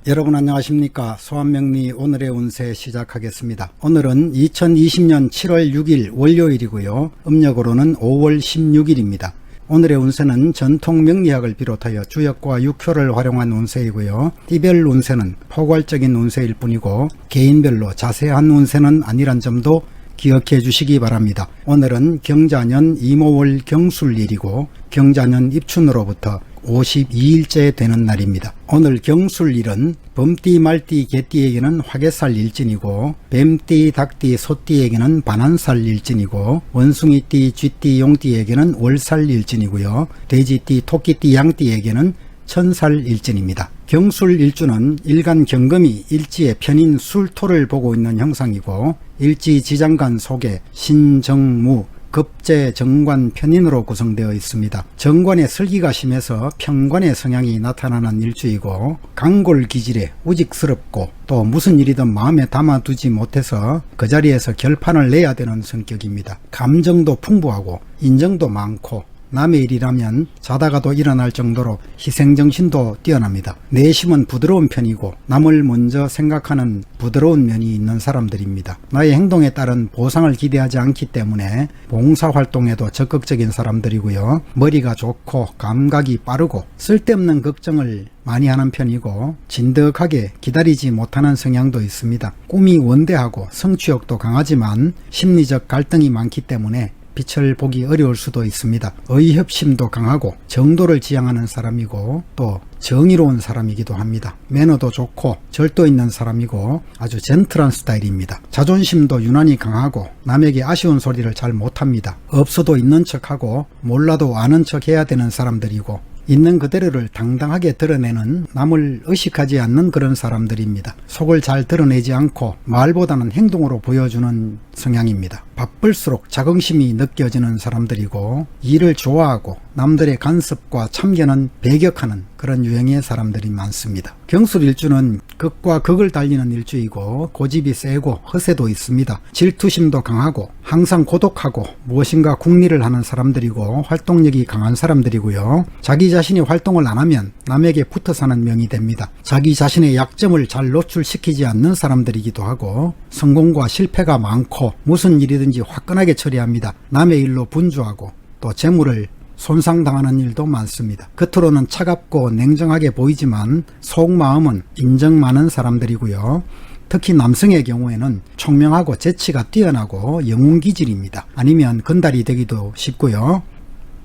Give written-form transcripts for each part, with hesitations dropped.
여러분 안녕하십니까. 소환명리 오늘의 운세 시작하겠습니다. 오늘은 2020년 7월 6일 월요일이고요. 음력으로는 5월 16일입니다. 오늘의 운세는 전통 명리학을 비롯하여 주역과 육효를 활용한 운세이고요. 띠별 운세는 포괄적인 운세일 뿐이고 개인별로 자세한 운세는 아니란 점도 기억해 주시기 바랍니다. 오늘은 경자년 이모월 경술일이고 경자년 입춘으로부터 52일째 되는 날입니다. 오늘 경술일은 범띠, 말띠, 개띠에게는 화개살 일진이고 뱀띠, 닭띠, 소띠에게는 반한살 일진이고 원숭이띠, 쥐띠, 용띠에게는 월살 일진이고요. 돼지띠, 토끼띠, 양띠에게는 천살 일진입니다. 경술 일주는 일간 경금이 일지의 편인 술토를 보고 있는 형상이고 일지 지장간 속에 신정무 급제 정관 편인으로 구성되어 있습니다. 정관의 설기가 심해서 평관의 성향이 나타나는 일주이고 강골 기질에 우직스럽고 또 무슨 일이든 마음에 담아두지 못해서 그 자리에서 결판을 내야 되는 성격입니다. 감정도 풍부하고 인정도 많고 남의 일이라면 자다가도 일어날 정도로 희생정신도 뛰어납니다. 내심은 부드러운 편이고 남을 먼저 생각하는 부드러운 면이 있는 사람들입니다. 나의 행동에 따른 보상을 기대하지 않기 때문에 봉사활동에도 적극적인 사람들이고요. 머리가 좋고 감각이 빠르고 쓸데없는 걱정을 많이 하는 편이고 진득하게 기다리지 못하는 성향도 있습니다. 꿈이 원대하고 성취욕도 강하지만 심리적 갈등이 많기 때문에 빛을 보기 어려울 수도 있습니다. 의협심도 강하고 정도를 지향하는 사람이고 또 정의로운 사람이기도 합니다. 매너도 좋고 절도 있는 사람이고 아주 젠틀한 스타일입니다. 자존심도 유난히 강하고 남에게 아쉬운 소리를 잘 못합니다. 없어도 있는 척하고 몰라도 아는 척 해야 되는 사람들이고 있는 그대로를 당당하게 드러내는 남을 의식하지 않는 그런 사람들입니다. 속을 잘 드러내지 않고 말보다는 행동으로 보여주는 성향입니다. 바쁠수록 자긍심이 느껴지는 사람들이고 일을 좋아하고 남들의 간섭과 참견은 배격하는 그런 유형의 사람들이 많습니다. 경술일주는 극과 극을 달리는 일주이고 고집이 세고 허세도 있습니다. 질투심도 강하고 항상 고독하고 무엇인가 궁리를 하는 사람들이고 활동력이 강한 사람들이고요. 자기 자신이 활동을 안 하면 남에게 붙어 사는 명이 됩니다. 자기 자신의 약점을 잘 노출시키지 않는 사람들이기도 하고 성공과 실패가 많고 무슨 일이든지 화끈하게 처리합니다. 남의 일로 분주하고 또 재물을 손상당하는 일도 많습니다. 겉으로는 차갑고 냉정하게 보이지만 속마음은 인정 많은 사람들이고요. 특히 남성의 경우에는 총명하고 재치가 뛰어나고 영웅기질입니다. 아니면 건달이 되기도 쉽고요.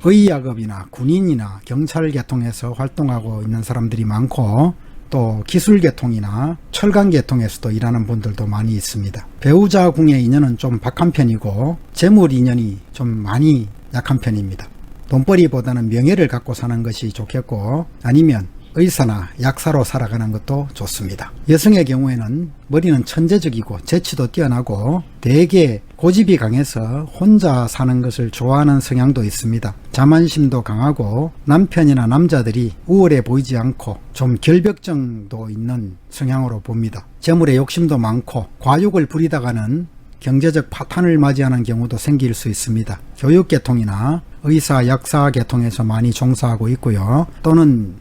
의약업이나 군인이나 경찰 계통에서 활동하고 있는 사람들이 많고 또 기술계통이나 철강계통에서도 일하는 분들도 많이 있습니다. 배우자궁의 인연은 좀 박한 편이고 재물 인연이 좀 많이 약한 편입니다. 돈벌이보다는 명예를 갖고 사는 것이 좋겠고 아니면 의사나 약사로 살아가는 것도 좋습니다. 여성의 경우에는 머리는 천재적이고 재치도 뛰어나고 대개 고집이 강해서 혼자 사는 것을 좋아하는 성향도 있습니다. 자만심도 강하고 남편이나 남자들이 우월해 보이지 않고 좀 결벽증도 있는 성향으로 봅니다. 재물에 욕심도 많고 과욕을 부리다가는 경제적 파탄을 맞이하는 경우도 생길 수 있습니다. 교육계통이나 의사, 약사 계통에서 많이 종사하고 있고요. 또는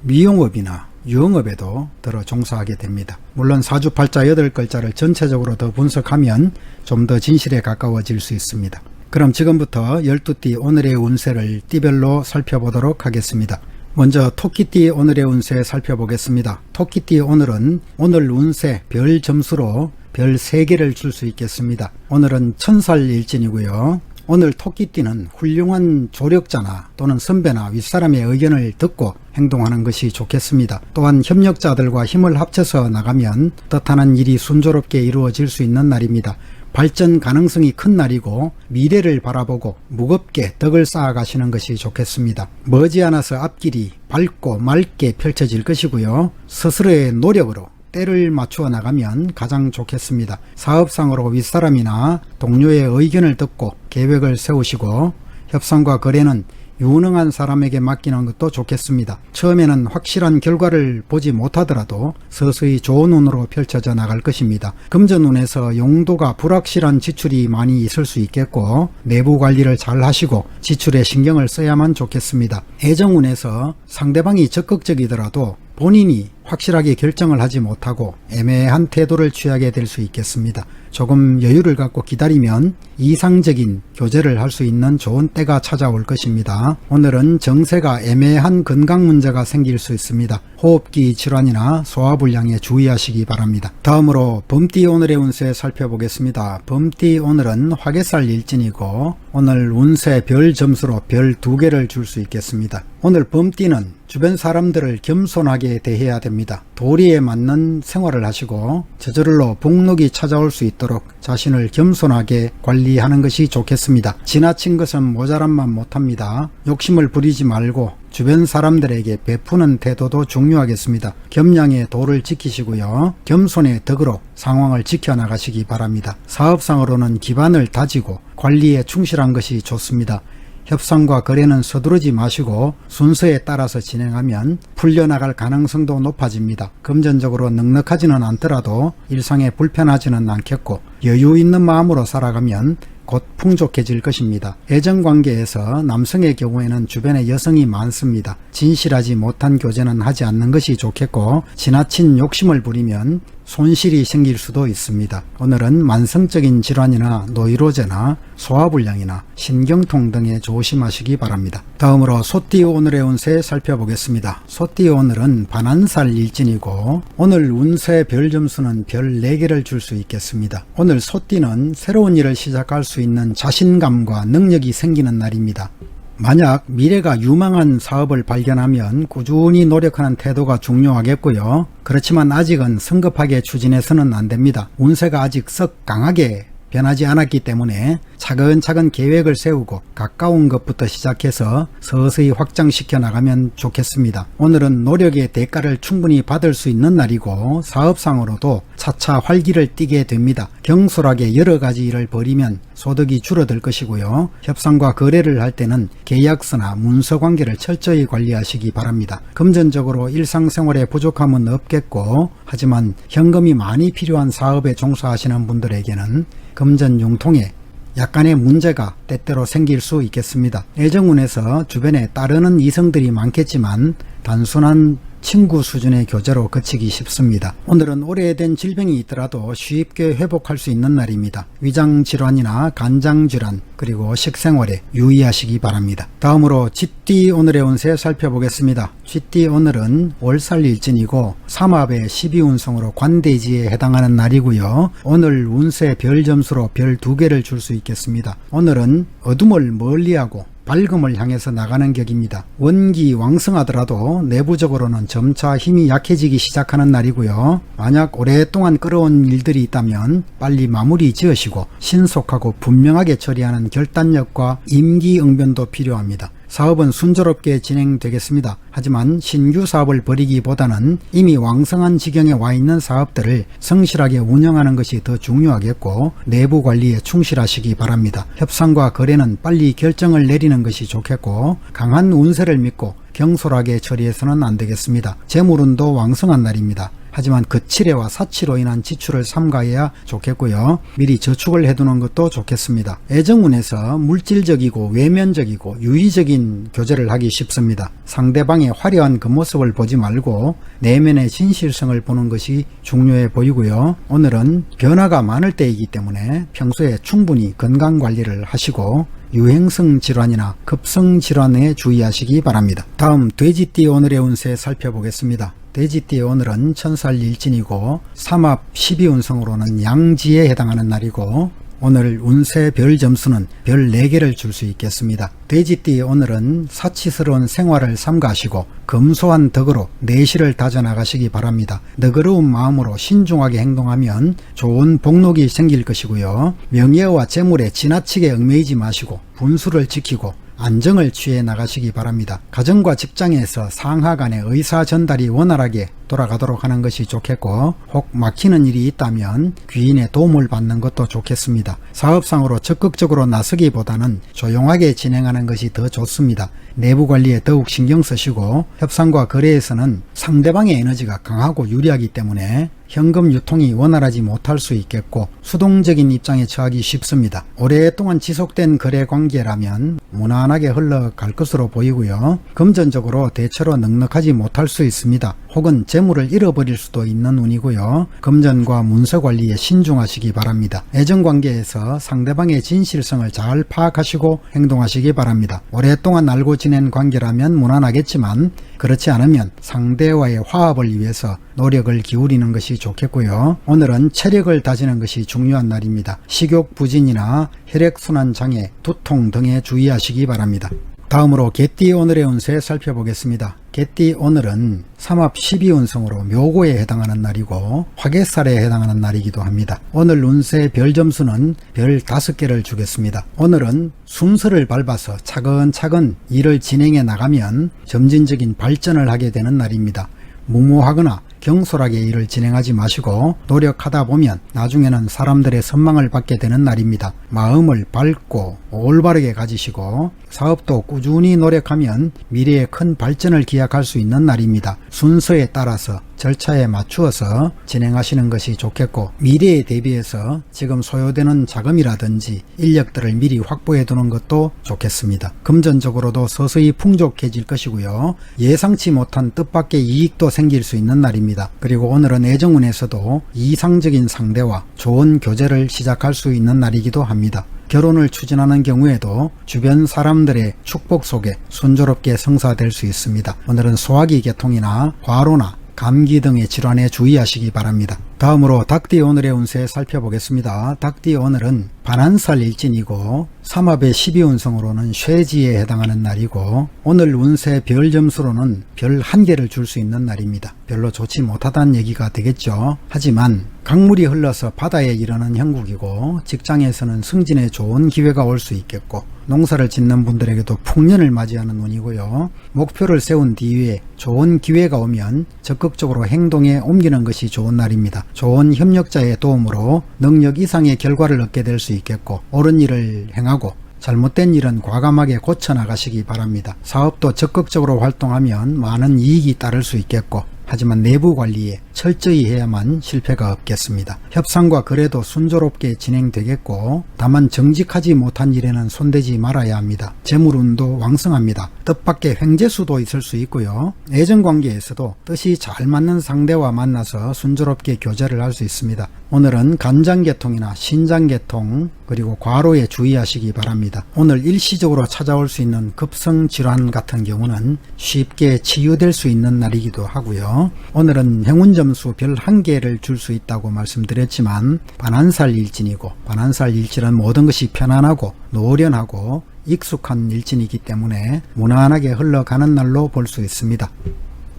미용업이나 유흥업에도 들어 종사하게 됩니다. 물론 사주팔자 8글자를 전체적으로 더 분석하면 좀 더 진실에 가까워질 수 있습니다. 그럼 지금부터 12띠 오늘의 운세를 띠별로 살펴보도록 하겠습니다. 먼저 토끼띠 오늘의 운세 살펴보겠습니다. 토끼띠 오늘은 오늘 운세 별 점수로 별 3개를 줄 수 있겠습니다. 오늘은 천살 일진이고요. 오늘 토끼띠는 훌륭한 조력자나 또는 선배나 윗사람의 의견을 듣고 행동하는 것이 좋겠습니다. 또한 협력자들과 힘을 합쳐서 나가면 뜻하는 일이 순조롭게 이루어질 수 있는 날입니다. 발전 가능성이 큰 날이고 미래를 바라보고 무겁게 덕을 쌓아가시는 것이 좋겠습니다. 머지않아서 앞길이 밝고 맑게 펼쳐질 것이고요. 스스로의 노력으로 때를 맞추어 나가면 가장 좋겠습니다. 사업상으로 윗사람이나 동료의 의견을 듣고 계획을 세우시고 협상과 거래는 유능한 사람에게 맡기는 것도 좋겠습니다. 처음에는 확실한 결과를 보지 못하더라도 서서히 좋은 운으로 펼쳐져 나갈 것입니다. 금전운에서 용도가 불확실한 지출이 많이 있을 수 있겠고 내부 관리를 잘 하시고 지출에 신경을 써야만 좋겠습니다. 애정운에서 상대방이 적극적이더라도 본인이 확실하게 결정을 하지 못하고 애매한 태도를 취하게 될 수 있겠습니다. 조금 여유를 갖고 기다리면 이상적인 교제를 할 수 있는 좋은 때가 찾아올 것입니다. 오늘은 정세가 애매한 건강 문제가 생길 수 있습니다. 호흡기 질환이나 소화불량에 주의하시기 바랍니다. 다음으로 범띠 오늘의 운세 살펴보겠습니다. 범띠 오늘은 화개살 일진이고 오늘 운세 별 점수로 별 2개를 줄 수 있겠습니다. 오늘 범띠는 주변 사람들을 겸손하게 대해야 됩니다. 도리에 맞는 생활을 하시고 저절로 복록이 찾아올 수 있도록 자신을 겸손하게 관리하는 것이 좋겠습니다. 지나친 것은 모자란만 못합니다. 욕심을 부리지 말고 주변 사람들에게 베푸는 태도도 중요하겠습니다. 겸양의 도를 지키시고요. 겸손의 덕으로 상황을 지켜나가시기 바랍니다. 사업상으로는 기반을 다지고 관리에 충실한 것이 좋습니다. 협상과 거래는 서두르지 마시고 순서에 따라서 진행하면 풀려나갈 가능성도 높아집니다. 금전적으로 넉넉하지는 않더라도 일상에 불편하지는 않겠고 여유 있는 마음으로 살아가면 곧 풍족해질 것입니다. 애정관계에서 남성의 경우에는 주변에 여성이 많습니다. 진실하지 못한 교제는 하지 않는 것이 좋겠고 지나친 욕심을 부리면 손실이 생길 수도 있습니다. 오늘은 만성적인 질환이나 노이로제나 소화불량이나 신경통 등에 조심하시기 바랍니다. 다음으로 소띠 오늘의 운세 살펴보겠습니다. 소띠 오늘은 반한살 일진이고 오늘 운세 별 점수는 별 4개를 줄 수 있겠습니다. 오늘 소띠는 새로운 일을 시작할 수 있는 자신감과 능력이 생기는 날입니다. 만약 미래가 유망한 사업을 발견하면 꾸준히 노력하는 태도가 중요하겠고요. 그렇지만 아직은 성급하게 추진해서는 안됩니다. 운세가 아직 썩 강하게 변하지 않았기 때문에 차근차근 계획을 세우고 가까운 것부터 시작해서 서서히 확장시켜 나가면 좋겠습니다. 오늘은 노력의 대가를 충분히 받을 수 있는 날이고 사업상으로도 차차 활기를 띠게 됩니다. 경솔하게 여러 가지 일을 벌이면 소득이 줄어들 것이고요. 협상과 거래를 할 때는 계약서나 문서 관계를 철저히 관리하시기 바랍니다. 금전적으로 일상생활에 부족함은 없겠고 하지만 현금이 많이 필요한 사업에 종사하시는 분들에게는 금전 융통에 약간의 문제가 때때로 생길 수 있겠습니다. 애정운에서 주변에 따르는 이성들이 많겠지만 단순한 친구 수준의 교제로 그치기 쉽습니다. 오늘은 오래된 질병이 있더라도 쉽게 회복할 수 있는 날입니다. 위장질환이나 간장질환 그리고 식생활에 유의하시기 바랍니다. 다음으로 쥐띠 오늘의 운세 살펴보겠습니다. 쥐띠 오늘은 월살일진이고 삼합의 12운성으로 관대지에 해당하는 날이고요. 오늘 운세 별 점수로 별 2개를 줄 수 있겠습니다. 오늘은 어둠을 멀리하고 밝음을 향해서 나가는 격입니다. 원기 왕성하더라도 내부적으로는 점차 힘이 약해지기 시작하는 날이고요. 만약 오랫동안 끌어온 일들이 있다면 빨리 마무리 지으시고 신속하고 분명하게 처리하는 결단력과 임기응변도 필요합니다. 사업은 순조롭게 진행되겠습니다. 하지만 신규 사업을 벌이기보다는 이미 왕성한 지경에 와 있는 사업들을 성실하게 운영하는 것이 더 중요하겠고 내부 관리에 충실하시기 바랍니다. 협상과 거래는 빨리 결정을 내리는 것이 좋겠고 강한 운세를 믿고 경솔하게 처리해서는 안 되겠습니다. 재물운도 왕성한 날입니다. 하지만 거칠애와 사치로 인한 지출을 삼가해야 좋겠고요. 미리 저축을 해두는 것도 좋겠습니다. 애정운에서 물질적이고 외면적이고 유의적인 교제를 하기 쉽습니다. 상대방의 화려한 겉모습을 보지 말고 내면의 진실성을 보는 것이 중요해 보이고요. 오늘은 변화가 많을 때이기 때문에 평소에 충분히 건강관리를 하시고 유행성 질환이나 급성 질환에 주의하시기 바랍니다. 다음 돼지띠 오늘의 운세 살펴보겠습니다. 돼지띠 오늘은 천살 일진이고 삼합 12운성으로는 양지에 해당하는 날이고 오늘 운세 별 점수는 별 4개를 줄 수 있겠습니다. 돼지띠 오늘은 사치스러운 생활을 삼가시고 검소한 덕으로 내실을 다져나가시기 바랍니다. 너그러운 마음으로 신중하게 행동하면 좋은 복록이 생길 것이고요. 명예와 재물에 지나치게 얽매이지 마시고 분수를 지키고 안정을 취해 나가시기 바랍니다. 가정과 직장에서 상하 간의 의사 전달이 원활하게 돌아가도록 하는 것이 좋겠고 혹 막히는 일이 있다면 귀인의 도움을 받는 것도 좋겠습니다. 사업상으로 적극적으로 나서기보다는 조용하게 진행하는 것이 더 좋습니다. 내부 관리에 더욱 신경 쓰시고 협상과 거래에서는 상대방의 에너지가 강하고 유리하기 때문에 현금 유통이 원활하지 못할 수 있겠고 수동적인 입장에 처하기 쉽습니다. 오랫동안 지속된 거래 관계라면 무난하게 흘러갈 것으로 보이고요. 금전적으로 대체로 넉넉하지 못할 수 있습니다. 혹은 재물을 잃어버릴 수도 있는 운이고요. 금전과 문서 관리에 신중하시기 바랍니다. 애정관계에서 상대방의 진실성을 잘 파악하시고 행동하시기 바랍니다. 오랫동안 알고 지낸 관계라면 무난하겠지만 그렇지 않으면 상대와의 화합을 위해서 노력을 기울이는 것이 좋겠고요. 오늘은 체력을 다지는 것이 중요한 날입니다. 식욕 부진이나 혈액순환 장애, 두통 등에 주의하시기 바랍니다. 다음으로 개띠 오늘의 운세 살펴보겠습니다. 개띠 오늘은 삼합 12운성으로 묘고에 해당하는 날이고 화개살에 해당하는 날이기도 합니다. 오늘 운세 별 점수는 별 5개를 주겠습니다. 오늘은 순서를 밟아서 차근차근 일을 진행해 나가면 점진적인 발전을 하게 되는 날입니다. 무모하거나 경솔하게 일을 진행하지 마시고 노력하다 보면 나중에는 사람들의 선망을 받게 되는 날입니다. 마음을 밝고 올바르게 가지시고 사업도 꾸준히 노력하면 미래에 큰 발전을 기약할 수 있는 날입니다. 순서에 따라서 절차에 맞추어서 진행하시는 것이 좋겠고 미래에 대비해서 지금 소요되는 자금이라든지 인력들을 미리 확보해 두는 것도 좋겠습니다. 금전적으로도 서서히 풍족해질 것이고요. 예상치 못한 뜻밖의 이익도 생길 수 있는 날입니다. 그리고 오늘은 애정운에서도 이상적인 상대와 좋은 교제를 시작할 수 있는 날이기도 합니다. 결혼을 추진하는 경우에도 주변 사람들의 축복 속에 순조롭게 성사될 수 있습니다. 오늘은 소화기 계통이나 과로나 감기 등의 질환에 주의하시기 바랍니다. 다음으로 닭띠 오늘의 운세 살펴보겠습니다. 닭띠 오늘은 반한살 일진이고 삼합의 12운성으로는 쇠지에 해당하는 날이고 오늘 운세 별 점수로는 별 1개를 줄 수 있는 날입니다. 별로 좋지 못하다는 얘기가 되겠죠. 하지만 강물이 흘러서 바다에 이르는 형국이고 직장에서는 승진에 좋은 기회가 올 수 있겠고 농사를 짓는 분들에게도 풍년을 맞이하는 운이고요. 목표를 세운 뒤에 좋은 기회가 오면 적극적으로 행동에 옮기는 것이 좋은 날입니다. 좋은 협력자의 도움으로 능력 이상의 결과를 얻게 될 수 있겠고 옳은 일을 행하고 잘못된 일은 과감하게 고쳐나가시기 바랍니다. 사업도 적극적으로 활동하면 많은 이익이 따를 수 있겠고 하지만 내부 관리에 철저히 해야만 실패가 없겠습니다. 협상과 거래도 순조롭게 진행되겠고 다만 정직하지 못한 일에는 손대지 말아야 합니다. 재물운도 왕성합니다. 뜻밖의 횡재수도 있을 수 있고요. 애정관계에서도 뜻이 잘 맞는 상대와 만나서 순조롭게 교제를 할 수 있습니다. 오늘은 간장계통이나 신장계통 그리고 과로에 주의하시기 바랍니다. 오늘 일시적으로 찾아올 수 있는 급성질환 같은 경우는 쉽게 치유될 수 있는 날이기도 하고요. 오늘은 행운점수 별 1개를 줄 수 있다고 말씀드렸지만 반한살 일진이고 반한살 일진은 모든 것이 편안하고 노련하고 익숙한 일진이기 때문에 무난하게 흘러가는 날로 볼 수 있습니다.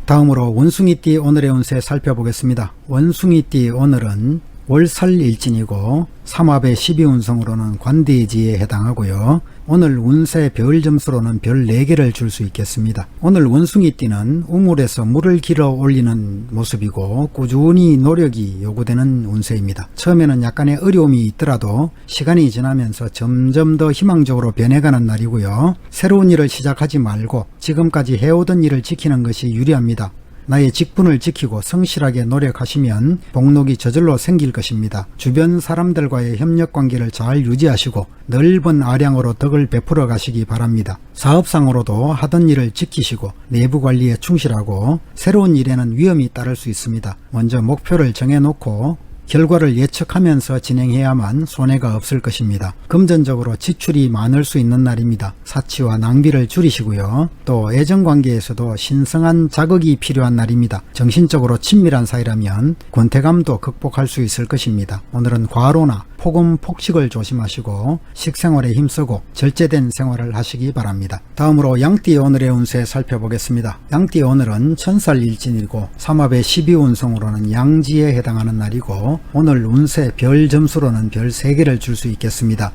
다음으로 원숭이띠 오늘의 운세 살펴보겠습니다. 원숭이띠 오늘은 월살 일진이고 삼합의 12운성으로는 관대지에 해당하고요. 오늘 운세 별 점수로는 별 4개를 줄 수 있겠습니다. 오늘 원숭이띠는 우물에서 물을 길어 올리는 모습이고 꾸준히 노력이 요구되는 운세입니다. 처음에는 약간의 어려움이 있더라도 시간이 지나면서 점점 더 희망적으로 변해가는 날이고요. 새로운 일을 시작하지 말고 지금까지 해오던 일을 지키는 것이 유리합니다. 나의 직분을 지키고 성실하게 노력하시면 복록이 저절로 생길 것입니다. 주변 사람들과의 협력관계를 잘 유지하시고 넓은 아량으로 덕을 베풀어 가시기 바랍니다. 사업상으로도 하던 일을 지키시고 내부관리에 충실하고 새로운 일에는 위험이 따를 수 있습니다. 먼저 목표를 정해놓고 결과를 예측하면서 진행해야만 손해가 없을 것입니다. 금전적으로 지출이 많을 수 있는 날입니다. 사치와 낭비를 줄이시고요. 또 애정관계에서도 신성한 자극이 필요한 날입니다. 정신적으로 친밀한 사이라면 권태감도 극복할 수 있을 것입니다. 오늘은 과로나 폭음 폭식을 조심하시고 식생활에 힘쓰고 절제된 생활을 하시기 바랍니다. 다음으로 양띠 오늘의 운세 살펴보겠습니다. 양띠 오늘은 천살 일진이고 삼합의 12운성으로는 양지에 해당하는 날이고 오늘 운세 별 점수로는 별 3개를 줄 수 있겠습니다.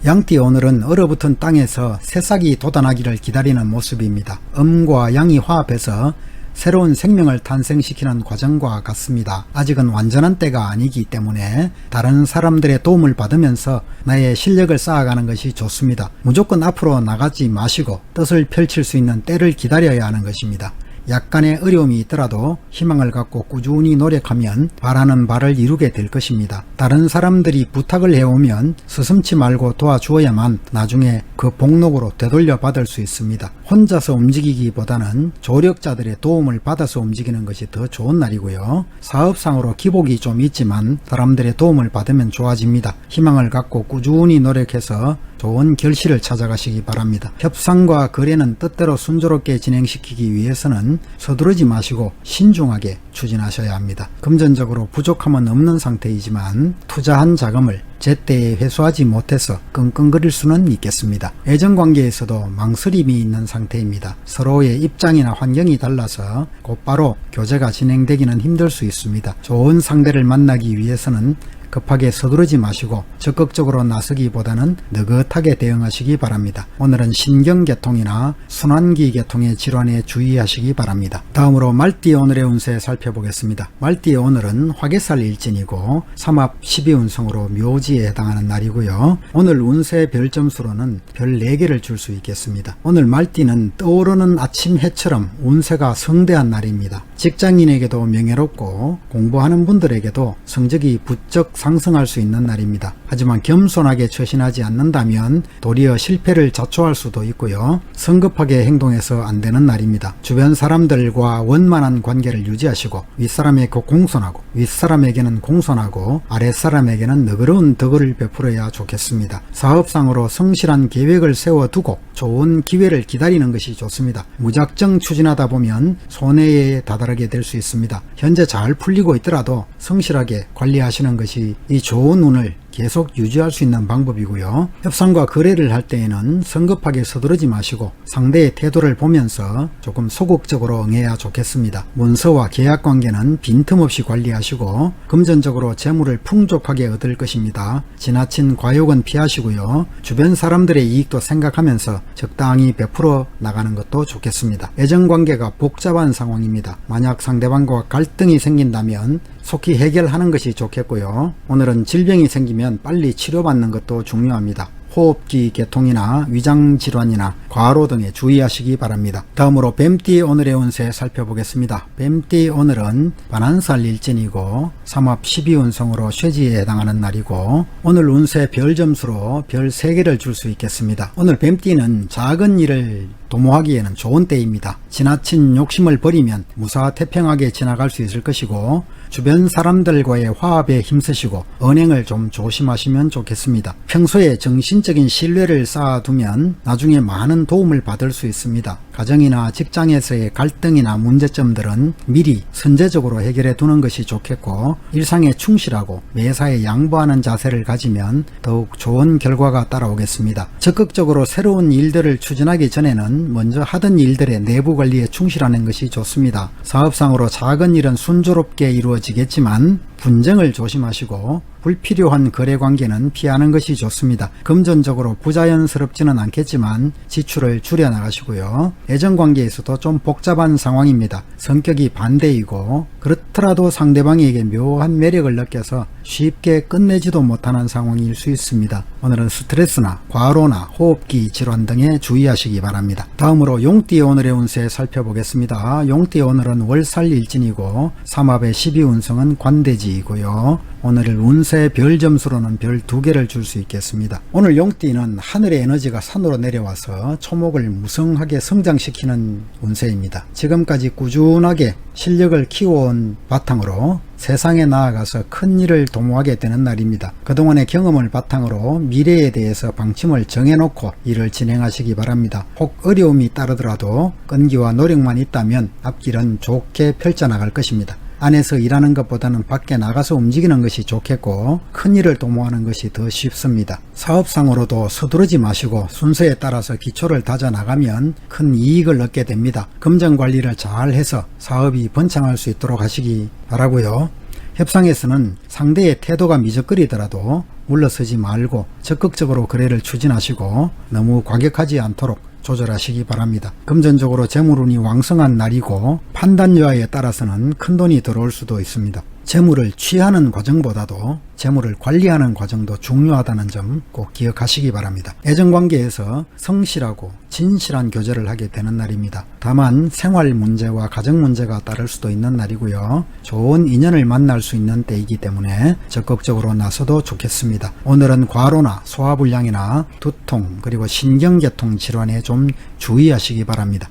양띠 오늘은 얼어붙은 땅에서 새싹이 돋아나기를 기다리는 모습입니다. 음과 양이 화합해서 새로운 생명을 탄생시키는 과정과 같습니다. 아직은 완전한 때가 아니기 때문에 다른 사람들의 도움을 받으면서 나의 실력을 쌓아가는 것이 좋습니다. 무조건 앞으로 나가지 마시고 뜻을 펼칠 수 있는 때를 기다려야 하는 것입니다. 약간의 어려움이 있더라도 희망을 갖고 꾸준히 노력하면 바라는 바를 이루게 될 것입니다. 다른 사람들이 부탁을 해오면 서슴지 말고 도와주어야만 나중에 그 복록으로 되돌려 받을 수 있습니다. 혼자서 움직이기보다는 조력자들의 도움을 받아서 움직이는 것이 더 좋은 날이고요. 사업상으로 기복이 좀 있지만 사람들의 도움을 받으면 좋아집니다. 희망을 갖고 꾸준히 노력해서 좋은 결실을 찾아가시기 바랍니다. 협상과 거래는 뜻대로 순조롭게 진행시키기 위해서는 서두르지 마시고 신중하게 추진하셔야 합니다. 금전적으로 부족함은 없는 상태이지만 투자한 자금을 제때에 회수하지 못해서 끙끙거릴 수는 있겠습니다. 애정관계에서도 망설임이 있는 상태입니다. 서로의 입장이나 환경이 달라서 곧바로 교제가 진행되기는 힘들 수 있습니다. 좋은 상대를 만나기 위해서는 급하게 서두르지 마시고 적극적으로 나서기보다는 느긋하게 대응하시기 바랍니다. 오늘은 신경계통이나 순환기 계통의 질환에 주의하시기 바랍니다. 다음으로 말띠 오늘의 운세 살펴보겠습니다. 말띠의 오늘은 화개살 일진이고 삼합 12운성으로 묘지에 해당하는 날이고요. 오늘 운세 별점수로는 별 4개를 줄 수 있겠습니다. 오늘 말띠는 떠오르는 아침 해처럼 운세가 성대한 날입니다. 직장인에게도 명예롭고 공부하는 분들에게도 성적이 부쩍 상승할 수 있는 날입니다. 하지만 겸손하게 처신하지 않는다면 도리어 실패를 자초할 수도 있고요. 성급하게 행동해서 안 되는 날입니다. 주변 사람들과 원만한 관계를 유지하시고 윗사람에게 공손하고 윗사람에게는 공손하고 아랫사람에게는 너그러운 덕을 베풀어야 좋겠습니다. 사업상으로 성실한 계획을 세워두고 좋은 기회를 기다리는 것이 좋습니다. 무작정 추진하다 보면 손해에 다다르게 될 수 있습니다. 현재 잘 풀리고 있더라도 성실하게 관리하시는 것이 이 좋은 운을 계속 유지할 수 있는 방법이고요. 협상과 거래를 할 때에는 성급하게 서두르지 마시고 상대의 태도를 보면서 조금 소극적으로 응해야 좋겠습니다. 문서와 계약 관계는 빈틈없이 관리하시고 금전적으로 재물을 풍족하게 얻을 것입니다. 지나친 과욕은 피하시고요. 주변 사람들의 이익도 생각하면서 적당히 베풀어 나가는 것도 좋겠습니다. 애정관계가 복잡한 상황입니다. 만약 상대방과 갈등이 생긴다면 속히 해결하는 것이 좋겠고요. 오늘은 질병이 생기면 빨리 치료받는 것도 중요합니다. 호흡기 계통이나 위장질환이나 과로 등에 주의하시기 바랍니다. 다음으로 뱀띠 오늘의 운세 살펴보겠습니다. 뱀띠 오늘은 반한살 일진이고 삼합 12운성으로 쇠지에 해당하는 날이고 오늘 운세 별점수로 별 3개를 줄 수 있겠습니다. 오늘 뱀띠는 작은 일을 도모하기에는 좋은 때입니다. 지나친 욕심을 버리면 무사태평하게 지나갈 수 있을 것이고 주변 사람들과의 화합에 힘쓰시고 언행을 좀 조심하시면 좋겠습니다. 평소에 정신적인 신뢰를 쌓아두면 나중에 많은 도움을 받을 수 있습니다. 가정이나 직장에서의 갈등이나 문제점들은 미리 선제적으로 해결해 두는 것이 좋겠고 일상에 충실하고 매사에 양보하는 자세를 가지면 더욱 좋은 결과가 따라오겠습니다. 적극적으로 새로운 일들을 추진하기 전에는 먼저 하던 일들의 내부 관리에 충실하는 것이 좋습니다. 사업상으로 작은 일은 순조롭게 이루어지겠지만 분쟁을 조심하시고 불필요한 거래관계는 피하는 것이 좋습니다. 금전적으로 부자연스럽지는 않겠지만 지출을 줄여나가시고요. 애정관계에서도 좀 복잡한 상황입니다. 성격이 반대이고 그렇더라도 상대방에게 묘한 매력을 느껴서 쉽게 끝내지도 못하는 상황일 수 있습니다. 오늘은 스트레스나 과로나 호흡기 질환 등에 주의하시기 바랍니다. 다음으로 용띠 오늘의 운세 살펴보겠습니다. 용띠 오늘은 월살일진이고 삼합의 12운성은 관대지이고요. 오늘 운세 별 점수로는 별 2개를 줄 수 있겠습니다. 오늘 용띠는 하늘의 에너지가 산으로 내려와서 초목을 무성하게 성장시키는 운세입니다. 지금까지 꾸준하게 실력을 키워온 바탕으로 세상에 나아가서 큰 일을 도모하게 되는 날입니다. 그동안의 경험을 바탕으로 미래에 대해서 방침을 정해놓고 일을 진행하시기 바랍니다. 혹 어려움이 따르더라도 끈기와 노력만 있다면 앞길은 좋게 펼쳐나갈 것입니다. 안에서 일하는 것보다는 밖에 나가서 움직이는 것이 좋겠고 큰 일을 도모하는 것이 더 쉽습니다. 사업상으로도 서두르지 마시고 순서에 따라서 기초를 다져나가면 큰 이익을 얻게 됩니다. 금전관리를 잘 해서 사업이 번창할 수 있도록 하시기 바라고요. 협상에서는 상대의 태도가 미적거리더라도 물러서지 말고 적극적으로 거래를 추진하시고 너무 과격하지 않도록 조절하시기 바랍니다. 금전적으로 재물운이 왕성한 날이고 판단여하에 따라서는 큰돈이 들어올 수도 있습니다. 재물을 취하는 과정보다도 재물을 관리하는 과정도 중요하다는 점 꼭 기억하시기 바랍니다. 애정관계에서 성실하고 진실한 교제를 하게 되는 날입니다. 다만 생활 문제와 가정 문제가 따를 수도 있는 날이고요. 좋은 인연을 만날 수 있는 때이기 때문에 적극적으로 나서도 좋겠습니다. 오늘은 과로나 소화불량이나 두통 그리고 신경계통 질환에 좀 주의하시기 바랍니다.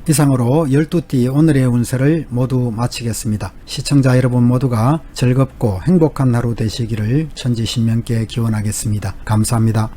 이상으로 12띠 오늘의 운세를 모두 마치겠습니다. 시청자 여러분 모두가 즐겁고 행복한 하루 되시기를 천지신명께 기원하겠습니다. 감사합니다.